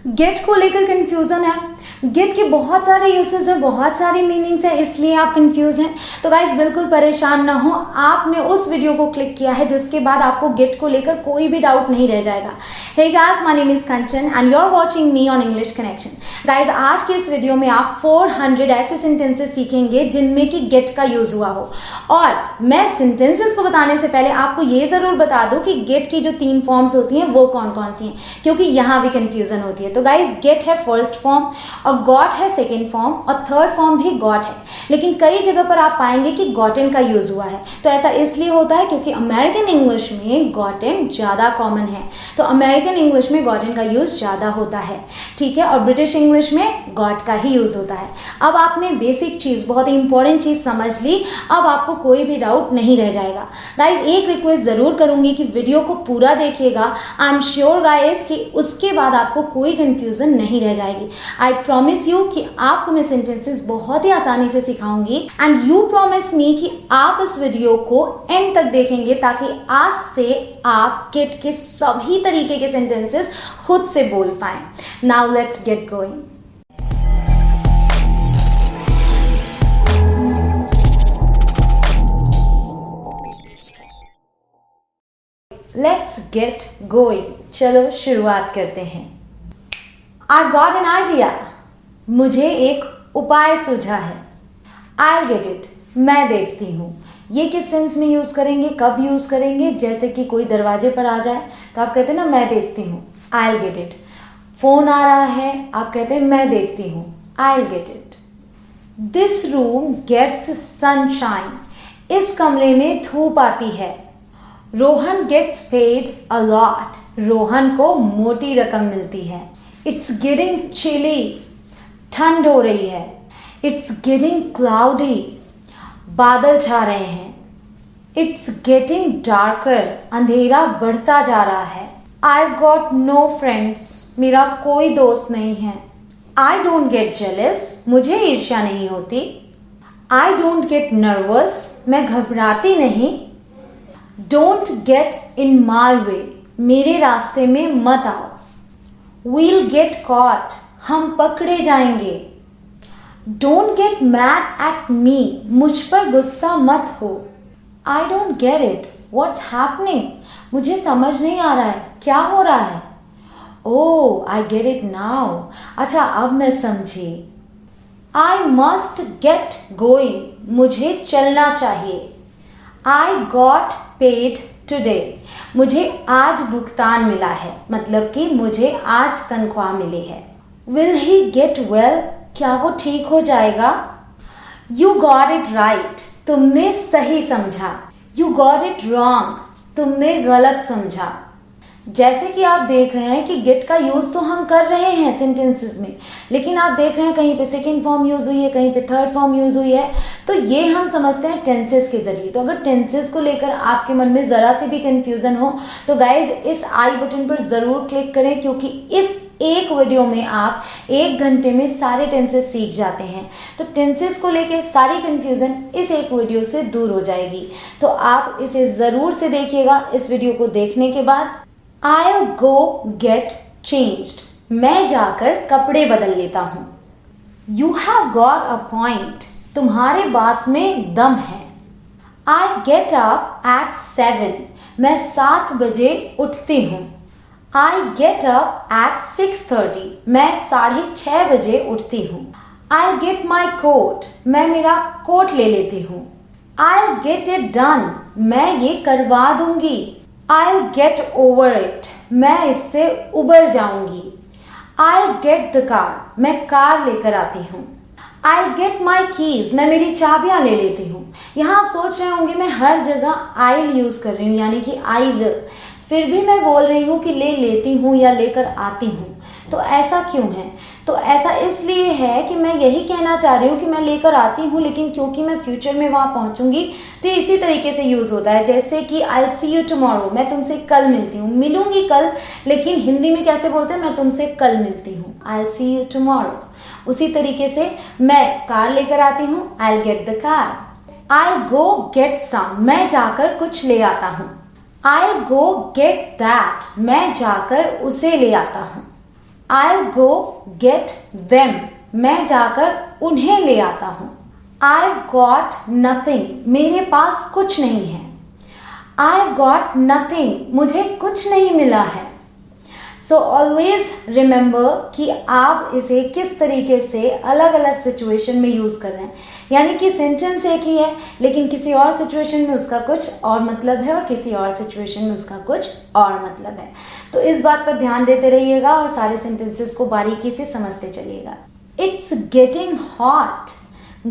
Gate को लेकर confusion है। गेट के बहुत सारे यूसेज हैं, बहुत सारी मीनिंग्स हैं, इसलिए आप कंफ्यूज हैं। तो गाइज बिल्कुल परेशान ना हो, आपने उस वीडियो को क्लिक किया है जिसके बाद आपको गेट को लेकर कोई भी डाउट नहीं रह जाएगा। Hey guys, my name is Kanchan and you are watching me on English connection. Guys आज के इस वीडियो में आप 400 ऐसे सेंटेंसेस सीखेंगे जिनमें कि गेट का यूज हुआ हो। और मैं सेंटेंसेस को बताने से पहले आपको ये जरूर बता दूं कि गेट की जो 3 फॉर्म्स होती हैं वो कौन कौन सी हैं, क्योंकि यहाँ भी कंफ्यूजन होती है। तो गाइज गेट है फर्स्ट फॉर्म और गॉट है सेकेंड फॉर्म और थर्ड फॉर्म भी गॉट है, लेकिन कई जगह पर आप पाएंगे कि गॉटन का यूज हुआ है। तो ऐसा इसलिए होता है क्योंकि अमेरिकन इंग्लिश में गॉटन ज़्यादा कॉमन है, तो अमेरिकन इंग्लिश में गॉटन का यूज ज़्यादा होता है, ठीक है। और ब्रिटिश इंग्लिश में गॉट का ही यूज होता है। अब आपने बेसिक चीज़, बहुत ही इंपॉर्टेंट चीज़ समझ ली, अब आपको कोई भी डाउट नहीं रह जाएगा। गाइज एक रिक्वेस्ट ज़रूर करूंगी कि वीडियो को पूरा देखिएगा। आई एम श्योर गाइज कि उसके बाद आपको कोई कंफ्यूजन नहीं रह जाएगी। आई प्रॉमिस यू कि आपको मैं सेंटेंसेस बहुत ही आसानी से सिखाऊंगी एंड यू प्रॉमिस मी कि आप इस वीडियो को एंड तक देखेंगे ताकि आज से आप गेट के सभी तरीके के सेंटेंसेस खुद से बोल पाएं। Now let's get going. Let's get going, चलो शुरुआत करते हैं। आई गॉट एन आइडिया, मुझे एक उपाय सूझा है। I'll get it, मैं देखती हूँ। ये किस सेंस में यूज करेंगे, कब यूज करेंगे? जैसे कि कोई दरवाजे पर आ जाए तो आप कहते हैं ना मैं देखती हूँ, I'll get it। फोन आ रहा है, आप कहते हैं मैं देखती हूँ, I'll get it। This room gets sunshine, इस कमरे में धूप आती है। Rohan gets paid a lot, Rohan को मोटी रकम मिलती है। It's getting chilly, ठंड हो रही है। It's getting cloudy, बादल छा रहे हैं। It's getting darker, अंधेरा बढ़ता जा रहा है। I've got no friends, मेरा कोई दोस्त नहीं है। I don't get jealous, मुझे ईर्ष्या नहीं होती। I don't get nervous, मैं घबराती नहीं। Don't get in my way, मेरे रास्ते में मत आओ। We'll get caught, हम पकड़े जाएंगे। Don't get mad at me, मुझ पर गुस्सा मत हो। I don't get it, what's happening, मुझे समझ नहीं आ रहा है, क्या हो रहा है? Oh, I get it now, अच्छा अब मैं समझी। I must get going, मुझे चलना चाहिए। I got paid today, मुझे आज भुगतान मिला है, मतलब कि मुझे आज तनख्वाह मिली है। Will he get well, क्या वो ठीक हो जाएगा? You got it right, तुमने सही समझा। You got it wrong, तुमने गलत समझा। जैसे कि आप देख रहे हैं कि गेट का यूज तो हम कर रहे हैं सेंटेंसेस में, लेकिन आप देख रहे हैं कहीं पे सेकेंड फॉर्म यूज हुई है, कहीं पे थर्ड फॉर्म यूज हुई है, तो ये हम समझते हैं टेंसेस के जरिए। तो अगर टेंसेस को लेकर आपके मन में जरा सी भी कंफ्यूजन हो तो गाइज इस आई बटन पर जरूर क्लिक करें, क्योंकि इस एक वीडियो में आप 1 घंटे में सारे टेंसेस सीख जाते हैं। तो टेंसेस को लेकर सारी कंफ्यूजन इस एक वीडियो से दूर हो जाएगी। तो आप इसे ज़रूर से देखिएगा। इस वीडियो को देखने के बाद I'll go get changed, मैं जाकर कपड़े बदल लेता हूँ। You have got a point, तुम्हारे बात में दम है। I get up at 7, मैं 7 बजे उठती हूँ। I get up at 6:30, मैं 6:30 बजे उठती हूँ। I'll get my coat, मैं मेरा कोट ले लेती हूँ। I'll get it done, मैं ये करवा दूंगी। I'll get over it, मैं इससे उबर जाऊंगी। I'll get the car, मैं कार लेकर आती हूँ। I'll get my keys, मैं मेरी चाबियां ले लेती हूँ। यहाँ आप सोच रहे होंगे मैं हर जगह I'll यूज कर रही हूँ, यानी कि I will, फिर भी मैं बोल रही हूँ कि ले लेती हूँ या लेकर आती हूँ। तो ऐसा क्यों है? तो ऐसा इसलिए है कि मैं यही कहना चाह रही हूँ कि मैं लेकर आती हूँ, लेकिन क्योंकि मैं फ्यूचर में वहाँ पहुँचूंगी तो इसी तरीके से यूज़ होता है। जैसे कि I'll see you tomorrow, मैं तुमसे कल मिलती हूँ, मिलूंगी कल, लेकिन हिंदी में कैसे बोलते हैं? मैं तुमसे कल मिलती हूँ, I'll see you tomorrow। उसी तरीके से मैं कार लेकर आती हूँ, I'll get the car। I'll go get some, मैं जाकर कुछ ले आता हूँ। I'll go get that, मैं जाकर उसे ले आता हूँ। I'll go get them. मैं जाकर उन्हें ले आता हूँ. I've got nothing. मेरे पास कुछ नहीं है. I've got nothing. मुझे कुछ नहीं मिला है. So always remember कि आप इसे किस तरीके से अलग अलग सिचुएशन में यूज़ कर रहे हैं. यानी कि सेंटेंस एक ही है लेकिन किसी और सिचुएशन में उसका कुछ और मतलब है और किसी और सिचुएशन में उसका कुछ और मतलब है. तो इस बात पर ध्यान देते रहिएगा और सारे सेंटेंसेस को बारीकी से समझते चलिएगा. It's getting hot.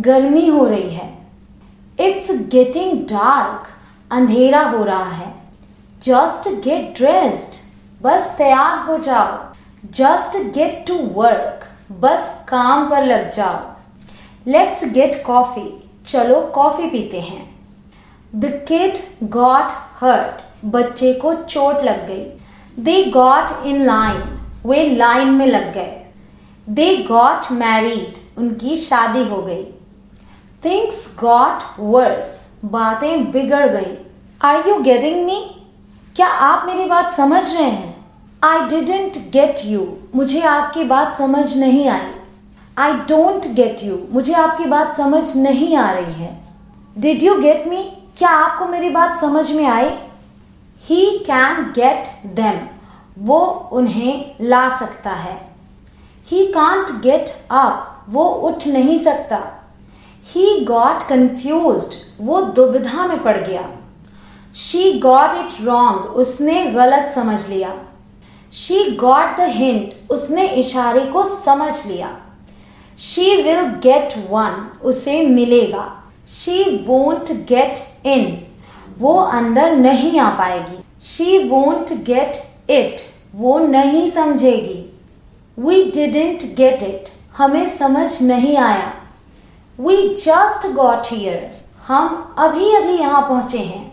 गर्मी हो रही है. It's getting dark. अंधेरा हो रहा है. Just get dressed. बस तैयार हो जाओ. Just get to work. बस काम पर लग जाओ. Let's get coffee. चलो कॉफी पीते हैं. The kid got hurt. बच्चे को चोट लग गई. They got in line. Way line में लग गए. They got married. उनकी शादी हो गई. Things got worse. बातें बिगड़ गई. Are you getting me? क्या आप मेरी बात समझ रहे हैं? I didn't get you. मुझे आपकी बात समझ नहीं आई. I don't get you. मुझे आपकी बात समझ नहीं आ रही है. Did you get me? क्या आपको मेरी बात समझ में आई? He can get them. वो उन्हें ला सकता है. He can't get up. वो उठ नहीं सकता. He got confused. वो दुविधा में पड़ गया. She got it wrong. उसने गलत समझ लिया. She got the hint. उसने इशारे को समझ लिया. She will get one. उसे मिलेगा. She won't get in. वो अंदर नहीं आ पाएगी. She won't get it. वो नहीं समझेगी. We didn't get it. हमें समझ नहीं आया. We just got here. हम अभी अभी यहाँ पहुँचे हैं.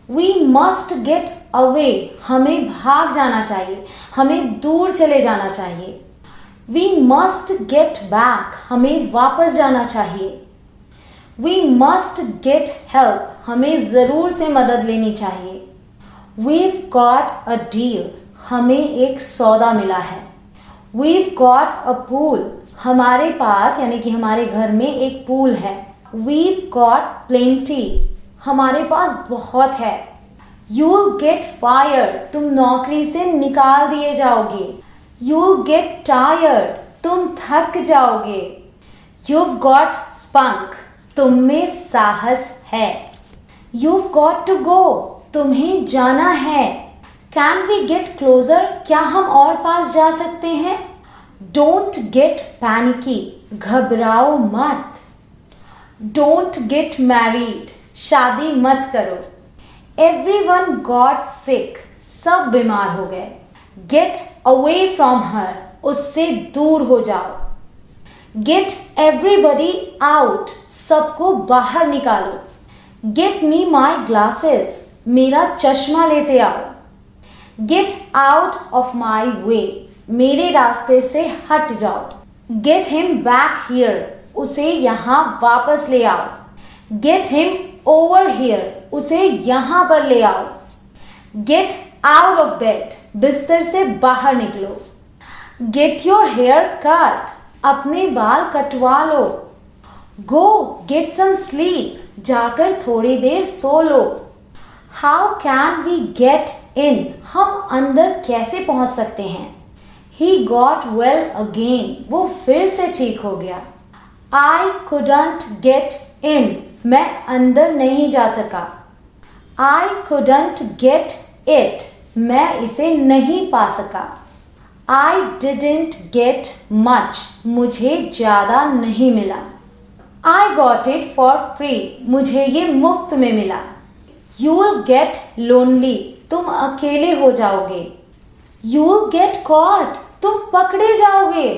We must get away. हमें भाग जाना चाहिए. हमें दूर चले जाना चाहिए. We must get back. हमें वापस जाना चाहिए. We must get help. हमें ज़रूर से मदद लेनी चाहिए. We've got a deal. हमें एक सौदा मिला है. We've got a pool. हमारे पास यानी कि हमारे घर में एक पूल है. We've got plenty. हमारे पास बहुत है. You'll get fired. तुम नौकरी से निकाल दिए जाओगे. You'll get tired. तुम थक जाओगे. You've got spunk. तुम में साहस है. You've got to go. तुम्हें जाना है. Can we get closer? क्या हम और पास जा सकते हैं? Don't get panicky. घबराओ मत. Don't get married. शादी मत करो. Everyone got sick. सब बीमार हो गए. Get away from her. उससे दूर हो जाओ. Get everybody out. सबको बाहर निकालो. Get me my glasses. मेरा चश्मा लेते आओ. Get out of my way. मेरे रास्ते से हट जाओ. Get him back here. उसे यहाँ वापस ले आओ. Get him over here. उसे यहाँ पर ले आओ. Get out of bed. बिस्तर से बाहर निकलो. Get your hair cut. अपने बाल कटवा लो. Go get some sleep. जाकर थोड़ी देर सो लो. How can we get in? हम अंदर कैसे पहुंच सकते हैं? He got well again. वो फिर से ठीक हो गया. I couldn't get in. मैं अंदर नहीं जा सका. I couldn't get it. मैं इसे नहीं पा सका. I didn't get much. मुझे ज़्यादा नहीं मिला. I got it for free. मुझे ये मुफ्त में मिला. You'll get lonely. तुम अकेले हो जाओगे. You'll get caught. तुम पकड़े जाओगे.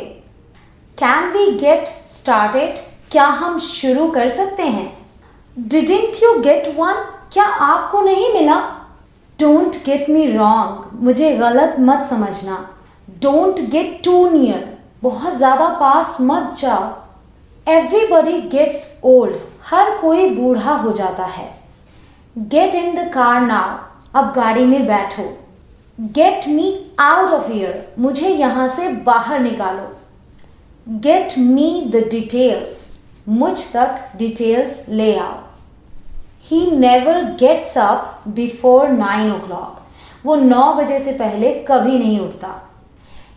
Can we get started? क्या हम शुरू कर सकते हैं? Didn't you get one? क्या आपको नहीं मिला? Don't get me wrong. मुझे गलत मत समझना. Don't get too near. बहुत ज़्यादा पास मत जाओ. Everybody gets old. हर कोई बूढ़ा हो जाता है. Get in the car now. अब गाड़ी में बैठो. Get me out of here, मुझे यहां से बाहर निकालो. गेट मी द डिटेल्स, मुझ तक डिटेल्स ले आओ. He never gets up before 9 o'clock, वो 9 बजे से पहले कभी नहीं उठता.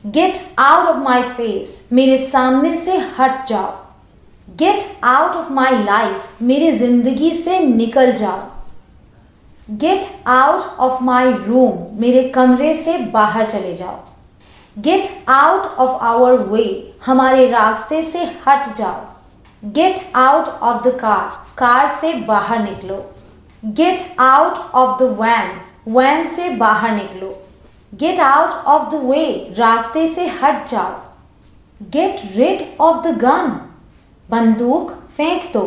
Get out of my face, मेरे सामने से हट जाओ. Get out of my life, मेरी जिंदगी से निकल जाओ. Get out of my room, मेरे कमरे से बाहर चले जाओ. Get out of our way, हमारे रास्ते से हट जाओ. Get out of the car, car से बाहर निकलो. Get out of the van, van से बाहर निकलो. Get out of the way, रास्ते से हट जाओ. Get rid of the gun, बंदूक फेंक दो.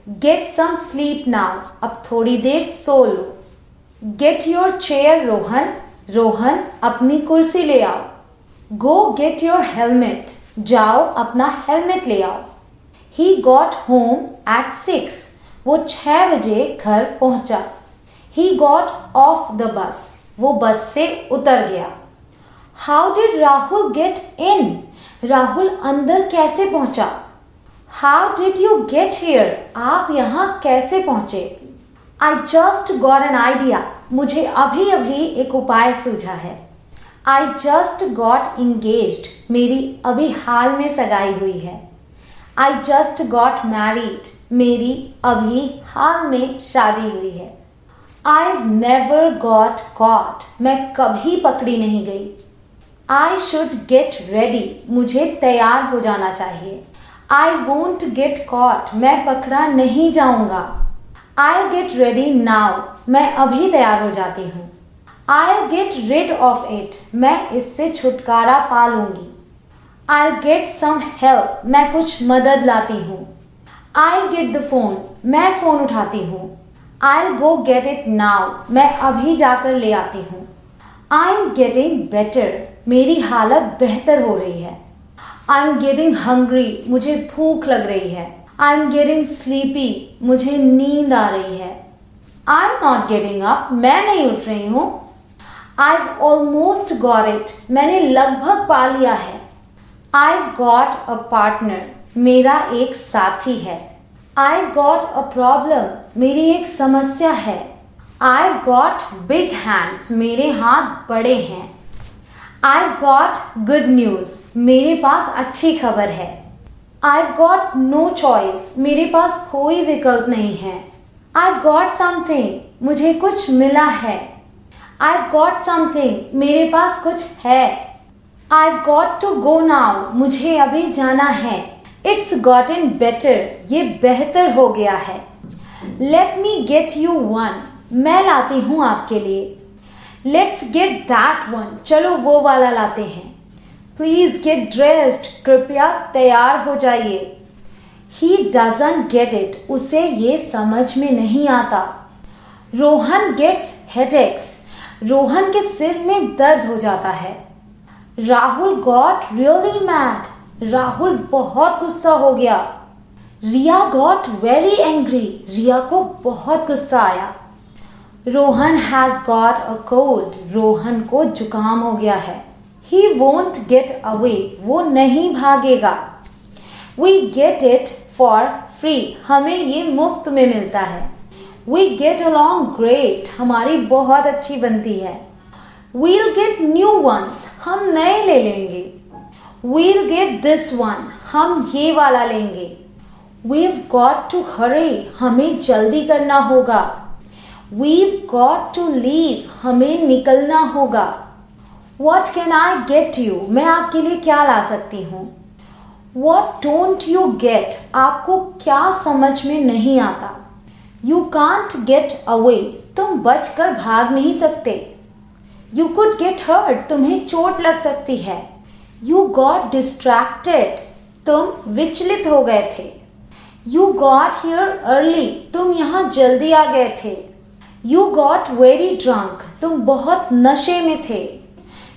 गेट सम स्लीप नाउ, अब थोड़ी देर सो लो. Get your chair Rohan, Rohan अपनी कुर्सी ले आओ. गो गेट योर हेलमेट, जाओ अपना हेलमेट ले आओ. ही गॉट होम एट 6, वो 6 बजे घर पहुंचा. He got off the bus, वो बस से उतर गया. How did Rahul get in, Rahul अंदर कैसे पहुंचा. How did you get here, आप यहाँ कैसे पहुंचे. आई जस्ट गॉट एन आइडिया, मुझे अभी अभी एक उपाय सूझा है. आई जस्ट गॉट इंगेज्ड, मेरी अभी हाल में सगाई हुई है. आई जस्ट गॉट मैरिड, मेरी अभी हाल में शादी हुई है. I've never got caught, मैं कभी पकड़ी नहीं गई. I should get ready, मुझे तैयार हो जाना चाहिए. I won't get caught, मैं पकड़ा नहीं जाऊंगा. I'll get ready now, मैं अभी तैयार हो जाती हूँ. I'll get rid of it, मैं इससे छुटकारा पा लूंगी. I'll get some help, मैं कुछ मदद लाती हूँ. I'll get the phone, मैं फ़ोन उठाती हूँ. I'll go get it now, मैं अभी जाकर ले आती हूँ. I'm getting better, मेरी हालत बेहतर हो रही है. I'm getting hungry, मुझे भूख लग रही है. I'm getting sleepy, मुझे नींद आ रही है. I'm not getting up, मैं नहीं उठ रही हूँ. I've almost got it, मैंने लगभग पा लिया है. I've got a partner, मेरा एक साथी है. I've got a problem, मेरी एक समस्या है. I've got big hands, मेरे हाथ बड़े हैं. I've got good news, मेरे पास अच्छी खबर है. I've got no choice, मेरे पास कोई विकल्प नहीं है. I've got something, मुझे कुछ मिला है. I've got something, मेरे पास कुछ है. I've got to go now, मुझे अभी जाना है. It's gotten better, ये बेहतर हो गया है. Let me get you one, मैं लाती हूँ आपके लिए. Let's get that one, चलो वो वाला लाते हैं. Please get dressed, कृपया तैयार हो जाइए. He doesn't get it, उसे ये समझ में नहीं आता. रोहन gets headaches, रोहन के सिर में दर्द हो जाता है. Rahul got really mad, Rahul बहुत गुस्सा हो गया. रिया got very angry, रिया को बहुत गुस्सा आया. Rohan has got a cold, Rohan को जुकाम हो गया है. He won't get away, वो नहीं भागेगा. We get it for free, हमें ये मुफ्त में मिलता है. We get along great, हमारी बहुत अच्छी बनती है. We'll get new ones, हम नए ले लेंगे. We'll get this one, हम ये वाला लेंगे. We've got to hurry, हमें जल्दी करना होगा. We've got to leave, हमें निकलना होगा. What can I get you, मैं आपके लिए क्या ला सकती हूँ. What don't you get, आपको क्या समझ में नहीं आता. You can't get away, तुम बचकर भाग नहीं सकते. You could get hurt, तुम्हें चोट लग सकती है. You got distracted, तुम विचलित हो गए थे. You got here early, तुम यहाँ जल्दी आ गए थे. You got very drunk, तुम बहुत नशे में थे.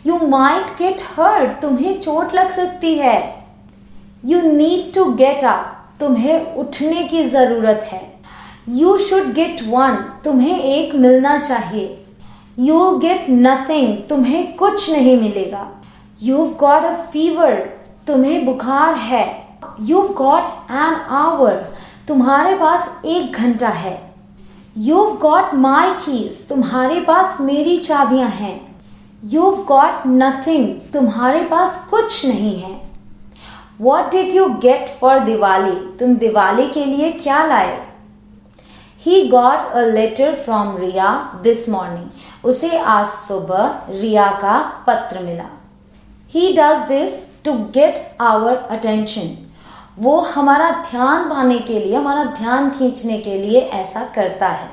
You might get hurt, तुम्हें चोट लग सकती है. You need to get up, तुम्हें उठने की ज़रूरत है. You should get one, तुम्हें एक मिलना चाहिए. You'll get nothing, तुम्हें कुछ नहीं मिलेगा. You've got a fever, तुम्हें बुखार है. You've got an hour, तुम्हारे पास 1 घंटा है. You've got my keys, तुम्हारे पास मेरी चाबियां हैं. You've got nothing, तुम्हारे पास कुछ नहीं है. What did you get for Diwali, तुम दिवाली के लिए क्या लाए? He got a letter from Riya this morning, उसे आज सुबह रिया का पत्र मिला. He does this to get our attention, वो हमारा ध्यान पाने के लिए, हमारा ध्यान खींचने के लिए ऐसा करता है.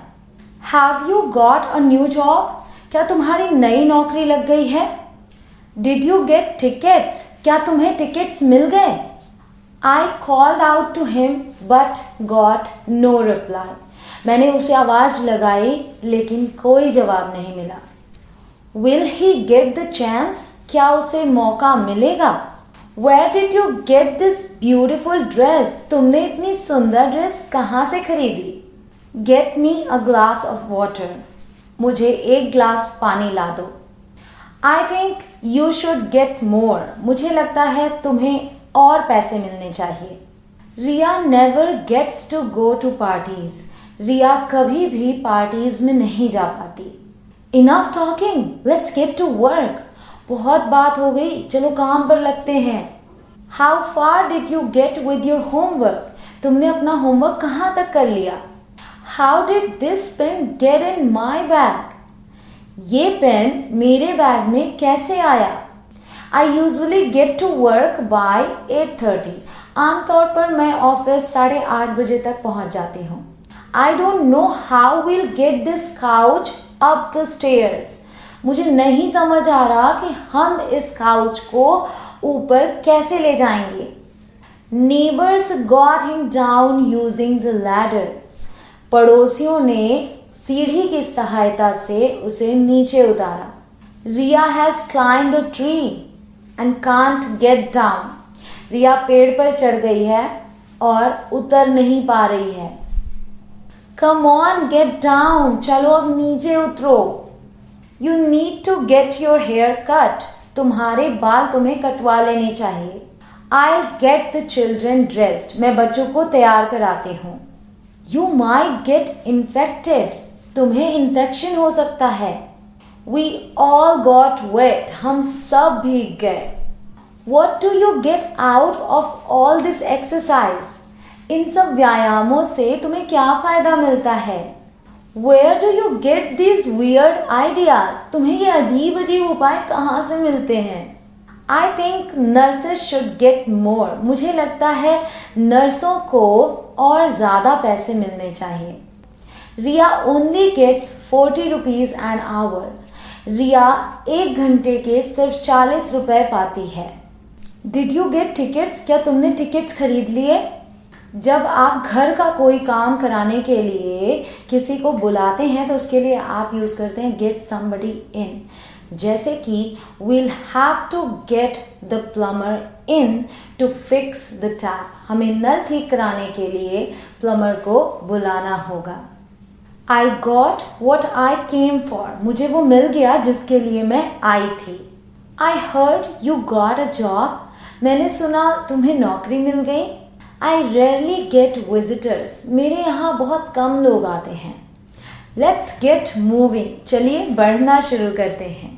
Have you got a new job, क्या तुम्हारी नई नौकरी लग गई है? Did you get tickets, क्या तुम्हें टिकट्स मिल गए? I called out to him but got no reply, मैंने उसे आवाज लगाई लेकिन कोई जवाब नहीं मिला. Will he get the chance, क्या उसे मौका मिलेगा? Where did you get this beautiful dress, तुमने इतनी सुंदर ड्रेस कहाँ से खरीदी? Get me a glass of water, मुझे 1 ग्लास पानी ला दो. I think you should get more, मुझे लगता है तुम्हें और पैसे मिलने चाहिए. Riya never gets to go to parties, रिया कभी भी पार्टीज में नहीं जा पाती. Enough talking, let's get to work, बहुत बात हो गई, चलो काम पर लगते हैं. How far did you get with your homework, तुमने अपना होमवर्क कहाँ तक कर लिया? How did this pen get in my bag, ये पेन मेरे बैग में कैसे आया? I usually get to work by 8:30, आमतौर पर मैं ऑफिस 8:30 बजे तक पहुंच जाती हूँ. I don't know how we'll get this couch up the stairs, मुझे नहीं समझ आ रहा कि हम इस काउच को ऊपर कैसे ले जाएंगे. Neighbors got him down using the ladder, पड़ोसियों ने सीढ़ी की सहायता से उसे नीचे उतारा. Riya has climbed a tree and can't get down, रिया पेड़ पर चढ़ गई है और उतर नहीं पा रही है. Come on, get down, चलो अब नीचे उतरो. You need to get your hair cut, तुम्हारे बाल तुम्हें कटवा लेने चाहिए. I'll get the children dressed, मैं बच्चों को तैयार कराती हूँ. You might get infected, तुम्हें इन्फेक्शन हो सकता है. We all got wet, हम सब भीग गए. What do you get out of all this exercise, इन सब व्यायामों से तुम्हें क्या फायदा मिलता है? Where do you get these weird ideas, तुम्हें ये अजीब अजीब उपाय कहाँ से मिलते हैं? I think nurses should get more, मुझे लगता है नर्सों को और ज़्यादा पैसे मिलने चाहिए. Riya only gets 40 rupees an hour, रिया 1 घंटे के सिर्फ 40 रुपए पाती है. Did you get tickets, क्या तुमने टिकट्स खरीद लिए? जब आप घर का कोई काम कराने के लिए किसी को बुलाते हैं तो उसके लिए आप यूज़ करते हैं get somebody in, जैसे कि we'll have to get the plumber in to fix the tap, हमें नल ठीक कराने के लिए प्लम्बर को बुलाना होगा. I got what I came for, मुझे वो मिल गया जिसके लिए मैं आई थी. I heard you got a job, मैंने सुना तुम्हें नौकरी मिल गई. I rarely get visitors, मेरे यहाँ बहुत कम लोग आते हैं. Let's get moving, चलिए बढ़ना शुरू करते हैं.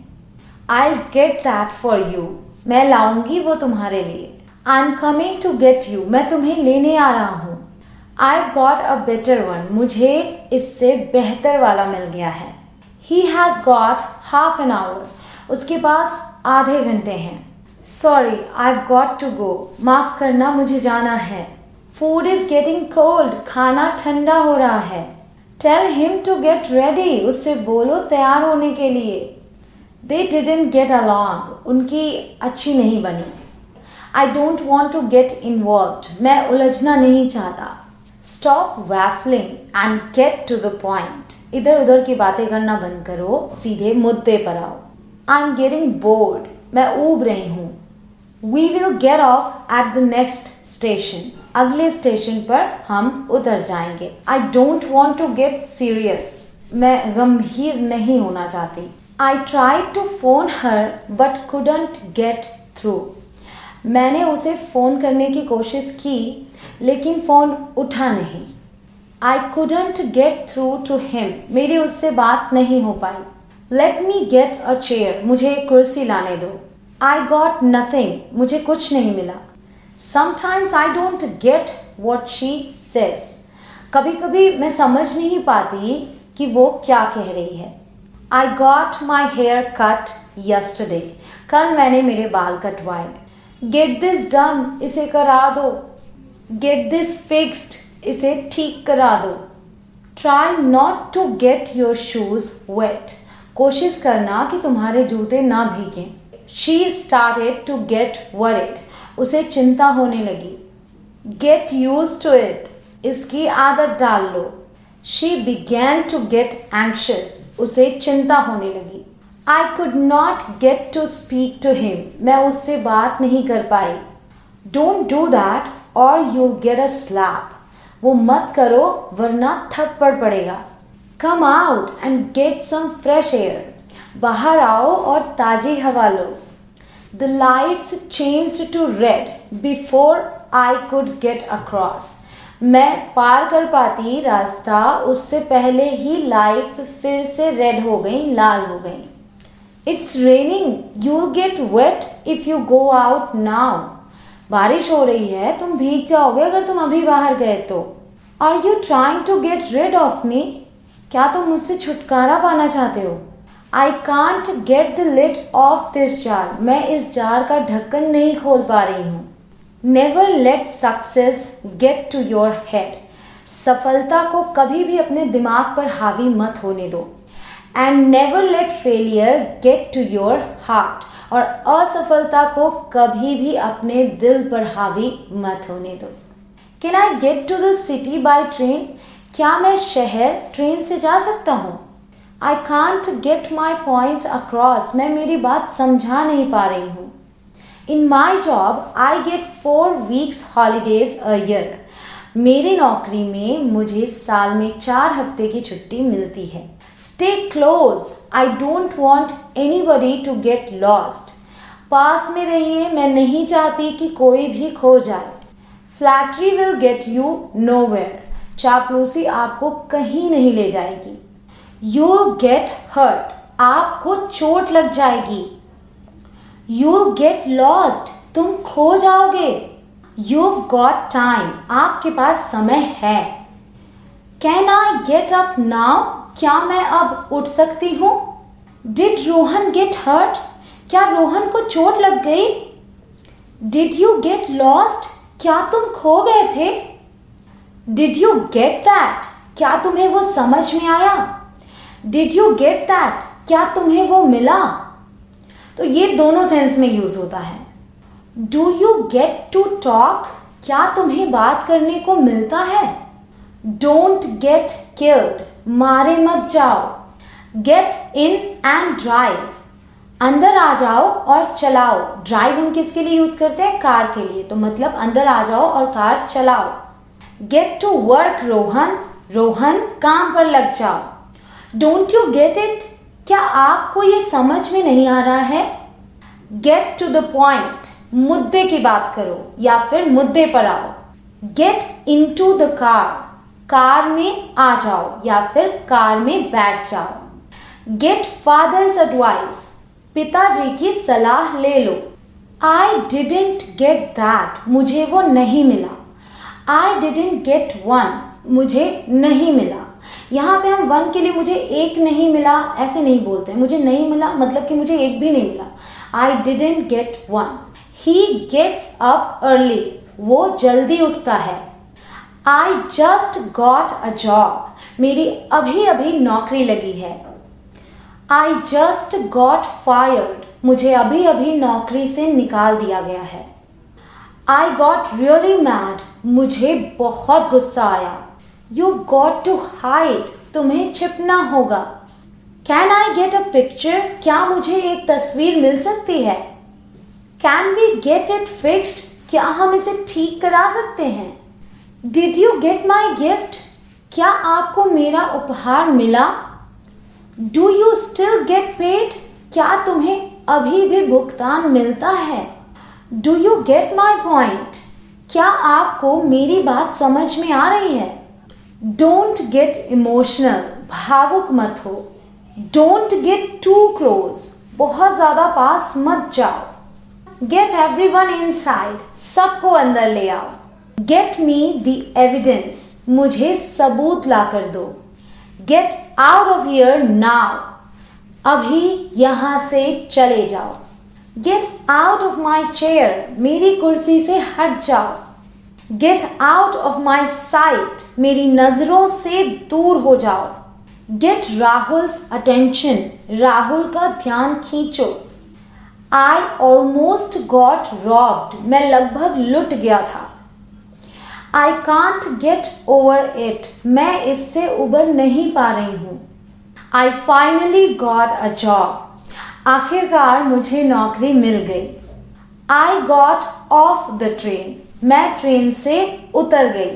I'll get that for you, मैं लाऊंगी वो तुम्हारे लिए. I'm coming to get you, मैं तुम्हें लेने आ रहा हूँ. I've got a better one, मुझे इससे बेहतर वाला मिल गया है. He has got half an hour, उसके पास आधे घंटे हैं. Sorry, I've got to go, माफ करना मुझे जाना है. Food is getting cold, खाना ठंडा हो रहा है. Tell him to get ready, उससे बोलो तैयार होने के लिए. They didn't get along, उनकी अच्छी नहीं बनी. I don't want to get involved, मैं उलझना नहीं चाहता. Stop waffling and get to the point, इधर उधर की बातें करना बंद करो, सीधे मुद्दे पर आओ. I'm getting bored, मैं ऊब रही हूँ. We will get off at the next station, अगले स्टेशन पर हम उतर जाएंगे. I don't want to get serious, मैं गंभीर नहीं होना चाहती। I tried to phone her but couldn't get through. मैंने उसे फ़ोन करने की कोशिश की लेकिन फ़ोन उठा नहीं। I couldn't get through to him. मेरी उससे बात नहीं हो पाई। Let me get a chair. मुझे एक कुर्सी लाने दो। I got nothing. मुझे कुछ नहीं मिला। Sometimes I don't get what she says. कभी कभी मैं समझ नहीं पाती कि वो क्या कह रही है। I got my hair cut yesterday. कल मैंने मेरे बाल कटवाए। Get this done. इसे करा दो। Get this fixed. इसे ठीक करा दो। Try not to get your shoes wet. कोशिश करना कि तुम्हारे जूते ना भीगें। She started to get worried. उसे चिंता होने लगी। Get used to it. इसकी आदत डाल लो। She began to get anxious. उसे चिंता होने लगी। I could not get to speak to him. मैं उससे बात नहीं कर पाई। Don't do that or you'll get a slap. वो मत करो वरना थप्पड़ पड़ेगा। Come out and get some fresh air. बाहर आओ और ताज़ी हवा लो। The lights changed to red before I could get across. मैं पार कर पाती रास्ता उससे पहले ही लाइट्स फिर से रेड हो गई, लाल हो गई। It's raining. You'll get wet if you go out now. बारिश हो रही है, तुम भीग जाओगे अगर तुम अभी बाहर गए तो। Are you trying to get rid of me. क्या तुम मुझसे छुटकारा पाना चाहते हो। I can't get the lid off this jar. मैं इस जार का ढक्कन नहीं खोल पा रही हूँ। Never let success get to your head. सफलता को कभी भी अपने दिमाग पर हावी मत होने दो। And never let failure get to your heart. और असफलता को कभी भी अपने दिल पर हावी मत होने दो। Can I get to the city by train. क्या मैं शहर ट्रेन से जा सकता हूँ। I can't get my point across. मैं मेरी बात समझा नहीं पा रही हूँ। In my job I get 4 weeks holidays a year. मेरी नौकरी में मुझे साल में 4 हफ्ते की छुट्टी मिलती है। Stay close. I don't want anybody to get lost. पास में रहिए, मैं नहीं चाहती कि कोई भी खो जाए। Flattery will get you nowhere. चापलूसी आपको कहीं नहीं ले जाएगी। You'll get hurt. आपको चोट लग जाएगी। You'll get lost. तुम खो जाओगे। You've got time. आपके पास समय है। Can I get up now? क्या मैं अब उठ सकती हूँ। Did Rohan get hurt? क्या रोहन को चोट लग गई। Did you get lost? क्या तुम खो गए थे। Did you get that? क्या तुम्हें वो समझ में आया। Did you get that? क्या तुम्हें वो मिला। तो ये दोनों सेंस में यूज होता है। Do you get to talk? क्या तुम्हें बात करने को मिलता है। Don't get killed. मारे मत जाओ। Get in and drive. अंदर आ जाओ और चलाओ। ड्राइव हम किसके लिए यूज करते हैं, कार के लिए। तो मतलब अंदर आ जाओ और कार चलाओ। Get to work Rohan. Rohan काम पर लग जाओ। Don't you get it? क्या आपको ये समझ में नहीं आ रहा है। Get to the point. मुद्दे की बात करो या फिर मुद्दे पर आओ। Get into the car. Car में आ जाओ या फिर कार में बैठ जाओ। Get father's advice. पिताजी की सलाह ले लो। I didn't get that. मुझे वो नहीं मिला। I didn't get one. मुझे नहीं मिला। यहाँ पे हम वन के लिए मुझे एक नहीं मिला ऐसे नहीं बोलते हैं। मुझे नहीं मिला मतलब कि मुझे एक भी नहीं मिला। I didn't get one. He gets up early. वो जल्दी उठता है। I just got a job. मेरी अभी अभी नौकरी लगी है। I just got fired. मुझे अभी अभी नौकरी से निकाल दिया गया है। I got really mad. मुझे बहुत गुस्सा आया। You've got to hide. तुम्हें छिपना होगा। Can I get a picture? क्या मुझे एक तस्वीर मिल सकती है। Can we get it fixed? क्या हम इसे ठीक करा सकते हैं। Did you get my gift? क्या आपको मेरा उपहार मिला। Do you still get paid? क्या तुम्हें अभी भी भुगतान मिलता है? Do you get my point? क्या आपको मेरी बात समझ में आ रही है? डोंट गेट इमोशनल, भावुक मत हो। डोंट गेट टू क्लोज, बहुत ज्यादा पास मत जाओ। गेट एवरीवन इनसाइड, सबको अंदर ले आओ। गेट मी द एविडेंस, मुझे सबूत ला कर दो। Gate out of here now, अभी यहां से चले जाओ। Get out of my chair, मेरी कुर्सी से हट जाओ। Get out of my site, मेरी नजरों से दूर हो जाओ। गेट राहुल्स अटेंशन, राहुल का ध्यान खींचो। आई ऑलमोस्ट गॉट रॉब्ड, मैं लगभग लुट गया था। आई कांट गेट ओवर इट, मैं इससे उबर नहीं पा रही हूं। I finally got a job, आखिरकार मुझे नौकरी मिल गई। I got off the train, मैं ट्रेन से उतर गई।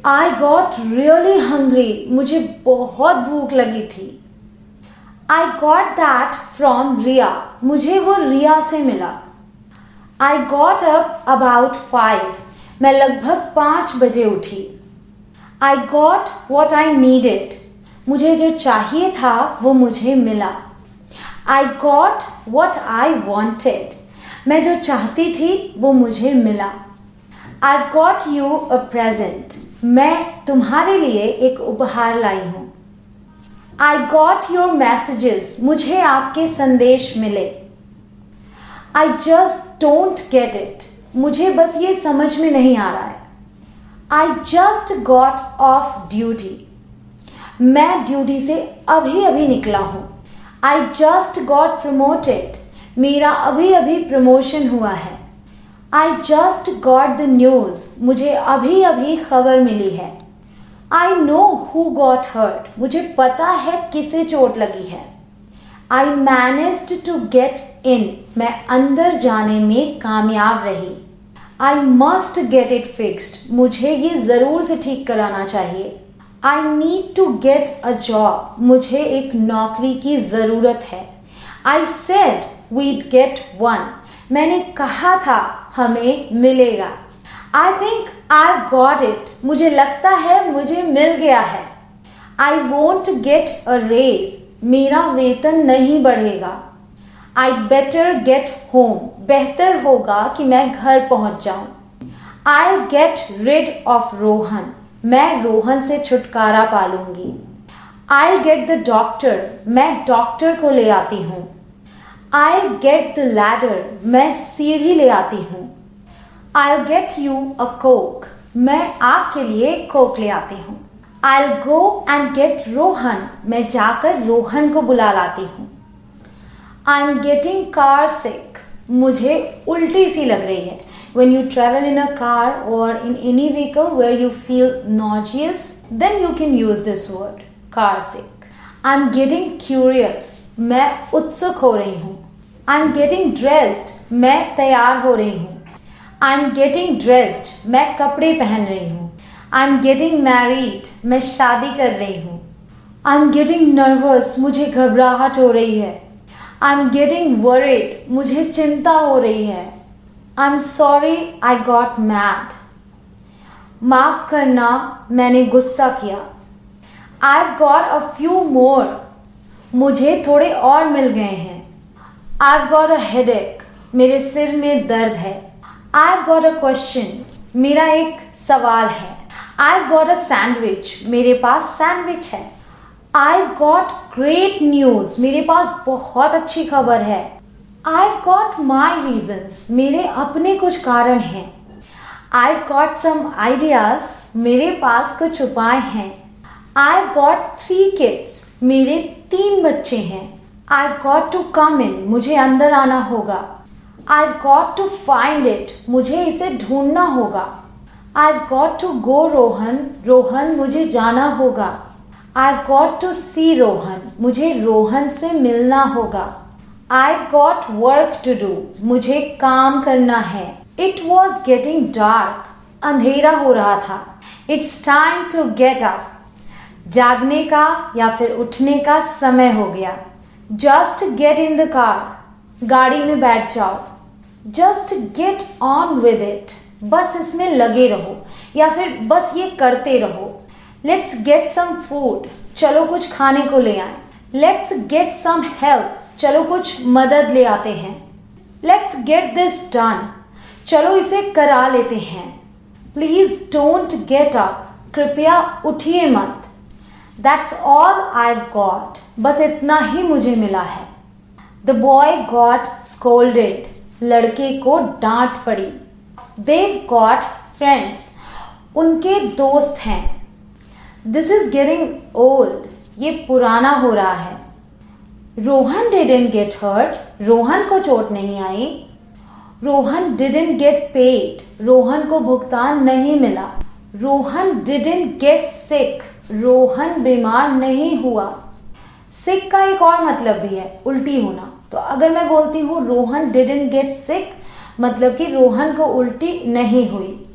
आई गॉट रियली हंग्री, मुझे बहुत भूख लगी थी। आई गॉट दैट फ्रॉम रिया, मुझे वो रिया से मिला। आई गॉट अप अबाउट 5, मैं लगभग 5 बजे उठी। I got what I needed, मुझे जो चाहिए था वो मुझे मिला। I got what I wanted, मैं जो चाहती थी वो मुझे मिला। I got you a present, मैं तुम्हारे लिए एक उपहार लाई हूँ। आई गॉट योर मैसेजेस, मुझे आपके संदेश मिले। I just don't get it, मुझे बस ये समझ में नहीं आ रहा है। I just got off duty, मैं ड्यूटी से अभी अभी निकला हूं। आई जस्ट गॉट प्रमोटेड, मेरा अभी अभी प्रमोशन हुआ है। I just got the news, मुझे अभी अभी खबर मिली है। I know who got hurt, मुझे पता है किसे चोट लगी है। I managed to get in, मैं अंदर जाने में कामयाब रही। I must get it fixed, मुझे ये ज़रूर से ठीक कराना चाहिए। I need to get a job, मुझे एक नौकरी की ज़रूरत है। I said we'd get one, मैंने कहा था हमें मिलेगा। I think I got it, मुझे लगता है मुझे मिल गया है। I won't get a raise, मेरा वेतन नहीं बढ़ेगा। आई बेटर गेट होम, बेहतर होगा कि मैं घर पहुंच जाऊं। I get rid of Rohan, मैं रोहन से छुटकारा पा लूंगी। आई गेट द डॉक्टर, मैं डॉक्टर को ले आती हूँ। आई गेट द लैडर, मैं सीढ़ी ले आती हूँ। I get you a Coke, मैं आपके लिए कोक ले आती हूँ। आई गो एंड गेट रोहन, मैं जाकर रोहन को बुला लाती हूँ। आई एम गेटिंग कार सिक, मुझे उल्टी सी लग रही है। When you travel in a car or in any vehicle where you feel nauseous, then you can use this word, car sick. I'm getting curious, मैं उत्सुक हो रही हूँ। I'm getting dressed, मैं तैयार हो रही हूँ। I'm getting dressed, मैं कपड़े पहन रही हूँ। I'm getting married, मैं शादी कर रही हूँ। I'm getting nervous, मुझे घबराहट हो रही है। I'm getting worried, मुझे चिंता हो रही है। I'm sorry I got mad, माफ़ करना मैंने गुस्सा किया। I've got a few more, मुझे थोड़े और मिल गए हैं। I've got a headache, मेरे सिर में दर्द है। I've got a question, मेरा एक सवाल है। I've got a sandwich, मेरे पास सैंडविच है। I've got great news, मेरे पास बहुत अच्छी खबर है। I've got my reasons, मेरे अपने कुछ कारण हैं। I've got some ideas, मेरे पास कुछ उपाय हैं। I've got 3 kids, मेरे 3 बच्चे हैं। I've got to come in, मुझे अंदर आना होगा। I've got to find it, मुझे इसे ढूंढना होगा। I've got to go Rohan, Rohan मुझे जाना होगा। I've got to see Rohan, मुझे रोहन से मिलना होगा। I've got work to do, मुझे काम करना है। It was getting dark, अंधेरा हो रहा था। It's time to get up, जागने का या फिर उठने का समय हो गया। Just get in the car, गाड़ी में बैठ जाओ। Just get on with it, बस इसमें लगे रहो या फिर बस ये करते रहो। लेट्स गेट सम फूड, चलो कुछ खाने को ले आए। लेट्स गेट सम हेल्प, चलो कुछ मदद ले आते हैं। लेट्स गेट दिस डन, चलो इसे करा लेते हैं। प्लीज डोंट गेट अप, कृपया उठिए मत। दैट्स ऑल I've got, बस इतना ही मुझे मिला है। The boy got scolded, लड़के को डांट पड़ी। They've got friends, उनके दोस्त हैं। This is getting old, ये पुराना हो रहा है। Rohan didn't get hurt, Rohan को चोट नहीं आई। Rohan didn't get paid, Rohan को भुगतान नहीं मिला। Rohan didn't get sick, Rohan बीमार नहीं हुआ। सिक का एक और मतलब भी है, उल्टी होना। तो अगर मैं बोलती हूँ रोहन didn't get sick, मतलब कि रोहन को उल्टी नहीं हुई।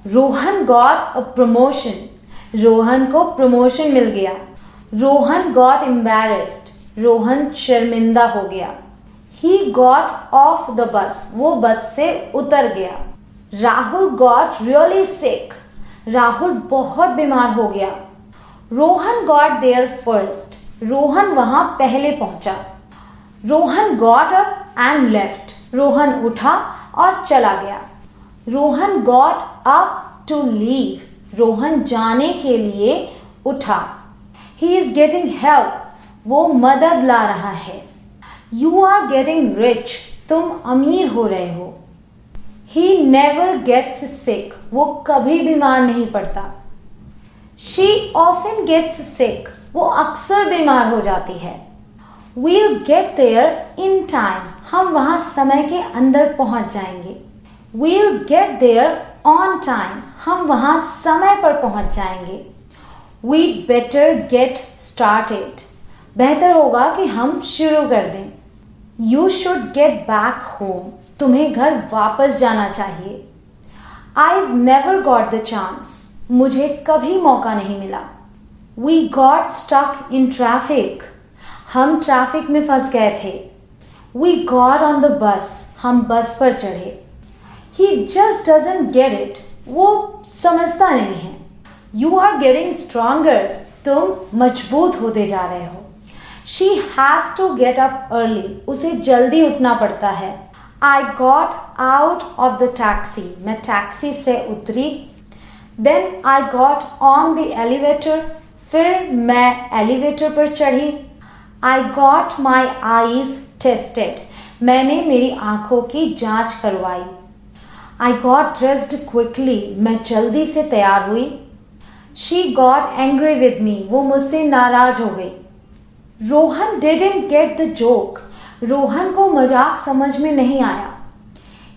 Rohan got a promotion, Rohan को प्रमोशन मिल गया। रोहन got embarrassed, रोहन शर्मिंदा हो गया। He got off the bus, वो बस से उतर गया। Rahul got really sick, Rahul बहुत बीमार हो गया। Rohan got there first, Rohan वहां पहले पहुंचा। Rohan got up and left, Rohan उठा और चला गया। Rohan got up to leave, Rohan जाने के लिए उठा। He is getting help, वो मदद ला रहा है। You are getting rich, तुम अमीर हो रहे हो। He never gets sick, वो कभी बीमार नहीं पड़ता। She often gets sick, वो अक्सर बीमार हो जाती है। We'll get there in time, हम वहां समय के अंदर पहुंच जाएंगे। We'll get there on time, हम वहां समय पर पहुंच जाएंगे। We'd better get started, बेहतर होगा कि हम शुरू कर दें। You should get back home, तुम्हें घर वापस जाना चाहिए। I've never got the chance, मुझे कभी मौका नहीं मिला। We got stuck in traffic, हम ट्रैफिक में फंस गए थे। We got on the bus, हम बस पर चढ़े। He just doesn't get it, वो समझता नहीं है। You are getting stronger, तुम मजबूत होते जा रहे हो। She has to get up early, उसे जल्दी उठना पड़ता है। I got out of the taxi, मैं टैक्सी से उतरी। Then I got on the elevator, फिर मैं एलिवेटर पर चढ़ी। I got my eyes tested, मैंने मेरी आंखों की जांच करवाई। I got dressed quickly, मैं जल्दी से तैयार हुई। She got angry with me, वो मुझसे नाराज हो गई। Rohan didn't get the joke, Rohan को मजाक समझ में नहीं आया।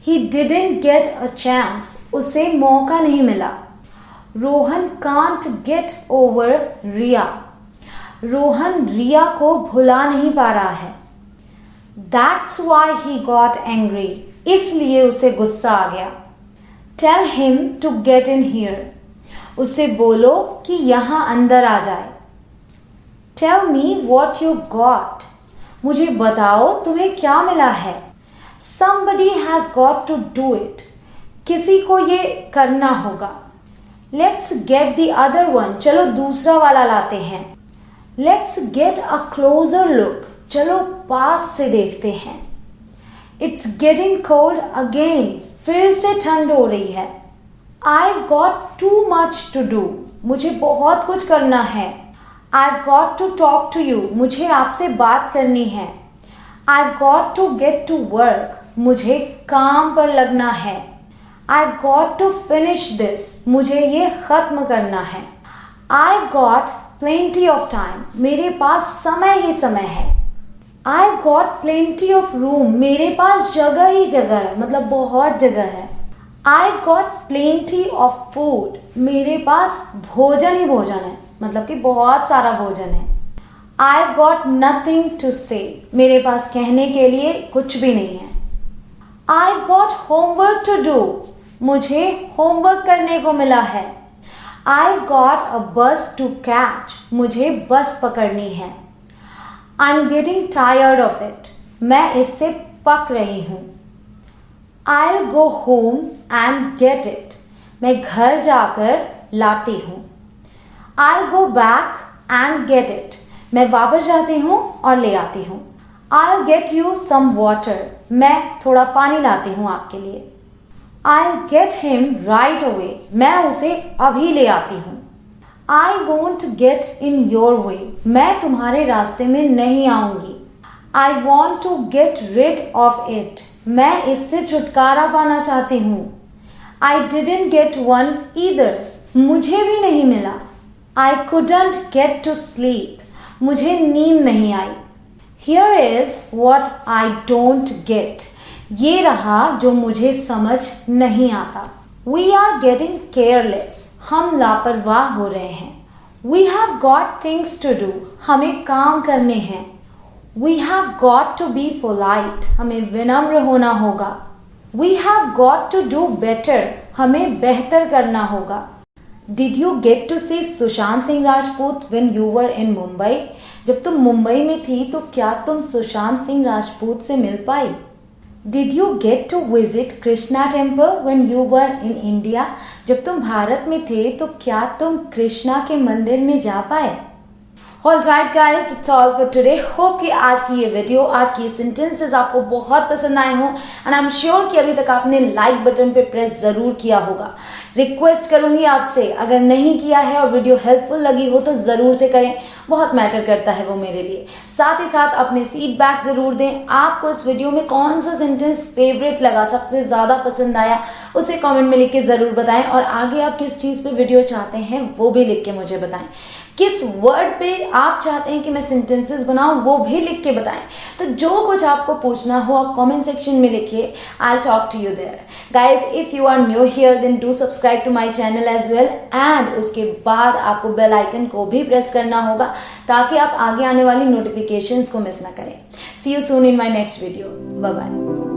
He didn't get a chance, उसे मौका नहीं मिला। रोहन can't get over रिया, रोहन रिया को भुला नहीं पा रहा है। That's why he got angry, इसलिए उसे गुस्सा आ गया। Tell him to get in here, उसे बोलो कि यहाँ अंदर आ जाए। Tell me what you got, मुझे बताओ तुम्हें क्या मिला है। Somebody has got to do it, किसी को ये करना होगा। Let's get the other one, चलो दूसरा वाला लाते हैं। Let's get a closer look, चलो पास से देखते हैं। It's getting cold again, फिर से ठंड हो रही है। I've got too much to do, मुझे बहुत कुछ करना है। I've got to talk to you, मुझे आपसे बात करनी है। I've got to get to work, मुझे काम पर लगना है। I've got to finish this, मुझे ये खत्म करना है। I've got plenty of time, मेरे पास समय ही समय है। I've got plenty of room, मेरे पास जगह ही जगह है, मतलब बहुत जगह है। I've got plenty of food, मेरे पास भोजन ही भोजन है, मतलब कि बहुत सारा भोजन है। I've got nothing to say, मेरे पास कहने के लिए कुछ भी नहीं है। I've got homework to do, मुझे होमवर्क करने को मिला है। I've got a bus to catch. मुझे बस पकड़नी है. I'm getting tired of it. मैं इससे पक रही हूँ. I'll go home and get it. मैं घर जाकर लाती हूँ. I'll go back and get it. मैं वापस जाती हूँ और ले आती हूँ. I'll get you some water. मैं थोड़ा पानी लाती हूँ आपके लिए. I'll get him right away. मैं उसे अभी ले आती हूँ. I won't get in your way. मैं तुम्हारे रास्ते में नहीं आऊंगी. I want to get rid of it. मैं इससे छुटकारा पाना चाहती हूँ. I didn't get one either. मुझे भी नहीं मिला. I couldn't get to sleep. मुझे नींद नहीं आई. Here is what I don't get. ये रहा जो मुझे समझ नहीं आता. We are getting careless. हम लापरवाह हो रहे हैं. We have got things to do. हमें काम करने हैं. We have got to be polite. हमें विनम्र होना होगा. We have got to do better. हमें बेहतर करना होगा. Did you get to see Sushant Singh Rajput when you were in Mumbai? जब तुम मुंबई में थी तो क्या तुम सुशांत सिंह राजपूत से मिल पाई? Did you get to visit Krishna temple when you were in India? जब तुम भारत में थे तो क्या तुम कृष्णा के मंदिर में जा पाए? Alright guys, that's all for today. Hope कि आज की ये वीडियो, आज की ये सेंटेंसेस आपको बहुत पसंद आए हों एंड आई एम श्योर कि अभी तक आपने लाइक बटन पे प्रेस ज़रूर किया होगा. रिक्वेस्ट करूंगी आपसे, अगर नहीं किया है और वीडियो हेल्पफुल लगी हो तो ज़रूर से करें, बहुत मैटर करता है वो मेरे लिए. साथ ही साथ अपने फीडबैक ज़रूर दें. आपको इस वीडियो में कौन सा सेंटेंस फेवरेट लगा, सबसे ज़्यादा पसंद आया, उसे कमेंट में लिख के ज़रूर बताएं. और आगे आप किस चीज़ पे वीडियो चाहते हैं वो भी लिख के मुझे बताएं. किस वर्ड पे आप चाहते हैं कि मैं सेंटेंसेस बनाऊं वो भी लिख के बताएं. तो जो कुछ आपको पूछना हो आप कमेंट सेक्शन में लिखिए. I will talk to you there. Guys, if you are new here then do subscribe to my channel as well and उसके बाद आपको बेल आइकन को भी प्रेस करना होगा ताकि आप आगे आने वाली नोटिफिकेशंस को मिस ना करें. See you soon in my next video. Bye bye.